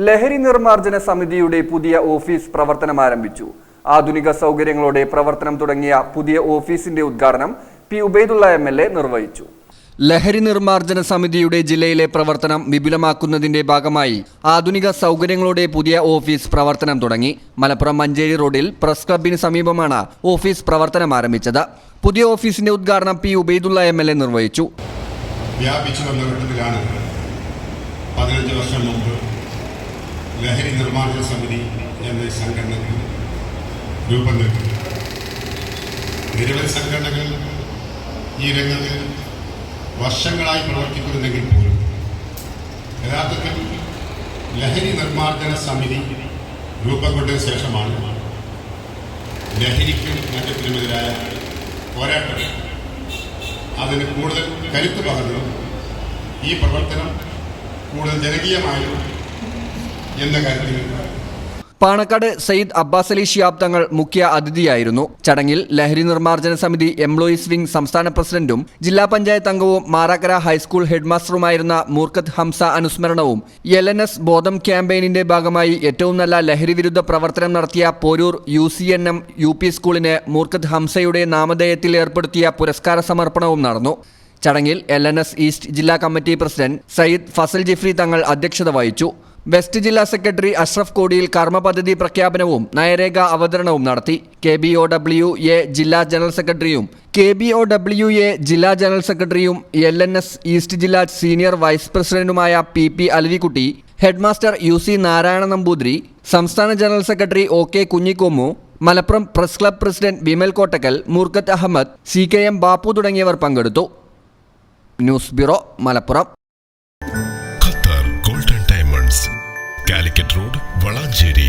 ലഹരി നിർമ്മാർജ്ജന സമിതിയുടെ പുതിയ ഓഫീസ് പ്രവർത്തനം ആരംഭിച്ചു. ആധുനിക സൗകര്യങ്ങളോടെ പ്രവർത്തനം തുടങ്ങിയ പുതിയ ഓഫീസിന്റെ ഉദ്ഘാടനം പി ഉബൈദുള്ള MLA നിർവഹിച്ചു. ലഹരി നിർമ്മാർജ്ജന സമിതിയുടെ ജില്ലയിലെ പ്രവർത്തനം വിപുലമാക്കുന്നതിന്റെ ഭാഗമായി ആധുനിക സൗകര്യങ്ങളോടെ പുതിയ ഓഫീസ് പ്രവർത്തനം തുടങ്ങി. മലപ്പുറം മഞ്ചേരി റോഡിൽ പ്രസ് ക്ലബിന് സമീപമാണ് ഓഫീസ് പ്രവർത്തനം ആരംഭിച്ചത്. പുതിയ ഓഫീസിന്റെ ഉദ്ഘാടനം പി ഉബൈദുള്ള MLA നിർവഹിച്ചു. വ്യാപിച്ചു വന്ന ഘട്ടത്തിലാണ് 15 വർഷം മുമ്പ് ലഹരി നിർമ്മാർജ്ജന സമിതി എന്ന സംഘടനയ്ക്ക് രൂപം നൽകി. നിരവധി സംഘടനകൾ ഈ രംഗത്ത് വർഷങ്ങളായി പ്രവർത്തിക്കുന്നുണ്ടെങ്കിൽ പോലും യഥാർത്ഥത്തിൽ ലഹരി നിർമ്മാർജ്ജന സമിതി രൂപം കൊണ്ടതിന് ശേഷമാണ് ലഹരിക്കും മദ്യത്തിനുമെതിരായ പോരാട്ടം അതിന് കൂടുതൽ കരുത്ത് പകർന്നു ഈ പ്രവർത്തനം കൂടുതൽ ജനകീയമായും എന്ന കാര്യത്തിൽ പാണക്കാട് സയ്യിദ് അബ്ബാസ് അലി ശിഹാബ് തങ്ങൾ മുഖ്യ അതിഥിയായിരുന്നു. ചടങ്ങിൽ ലഹരി നിർമ്മാർജ്ജന സമിതി എംപ്ലോയീസ് വിംഗ് സംസ്ഥാന പ്രസിഡന്റും ജില്ലാ പഞ്ചായത്ത് അംഗവും മാറാക്കര ഹൈസ്കൂൾ ഹെഡ്മാസ്റ്ററുമായിരുന്ന മൂർഖത്ത് ഹംസ അനുസ്മരണവും LNS ബോധം ക്യാമ്പയിനിന്റെ ഭാഗമായി ഏറ്റവും നല്ല ലഹരി വിരുദ്ധ പ്രവർത്തനം നടത്തിയ പോരൂർ UCNM UP സ്കൂളിന് മൂർഖത്ത് ഹംസയുടെ നാമധേയത്തിൽ ഏർപ്പെടുത്തിയ പുരസ്കാര സമർപ്പണവും നടന്നു. ചടങ്ങിൽ LNS ഈസ്റ്റ് ജില്ലാ കമ്മിറ്റി പ്രസിഡന്റ് സയ്യിദ് ഫസൽ ജിഫ്രി തങ്ങൾ അധ്യക്ഷത വഹിച്ചു. വെസ്റ്റ് ജില്ലാ സെക്രട്ടറി അഷ്റഫ് കോടിയിൽ കർമ്മപദ്ധതി പ്രഖ്യാപനവും നയരേഖ അവതരണവും നടത്തി. KBOWA ജില്ലാ ജനറൽ സെക്രട്ടറിയും KBOWA ജില്ലാ ജനറൽ സെക്രട്ടറിയും LNS ഈസ്റ്റ് ജില്ലാ സീനിയർ വൈസ് പ്രസിഡന്റുമായ PP Alavikutty, headmaster UC Narayana Namboothiri, സംസ്ഥാന general secretary OK Kunhikomu, Malappuram press club president Vimal Kottakkal, Moorkhath Ahammed, CKM Bappu തുടങ്ങിയവർ പങ്കെടുത്തു. News bureau, Malappuram. Calicut road, Valanchery.